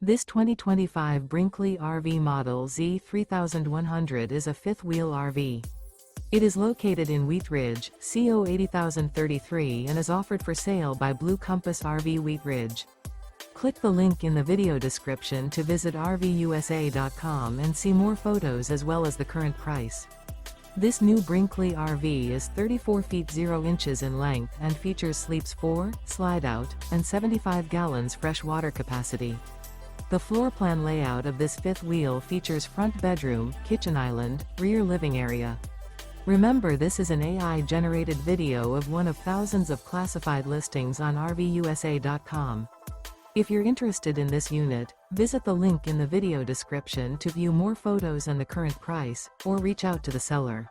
This 2025 Brinkley RV Model Z 3100 is a fifth-wheel RV. It is located in Wheat Ridge, CO 80033 and is offered for sale by Blue Compass RV Wheat Ridge. Click the link in the video description to visit RVUSA.com and see more photos as well as the current price. This new Brinkley RV is 34 feet 0 inches in length and features sleeps 4, slide-out, and 75 gallons fresh water capacity. The floor plan layout of this fifth wheel features front bedroom, kitchen island, rear living area. Remember, this is an AI-generated video of one of thousands of classified listings on RVUSA.com. If you're interested in this unit, visit the link in the video description to view more photos and the current price, or reach out to the seller.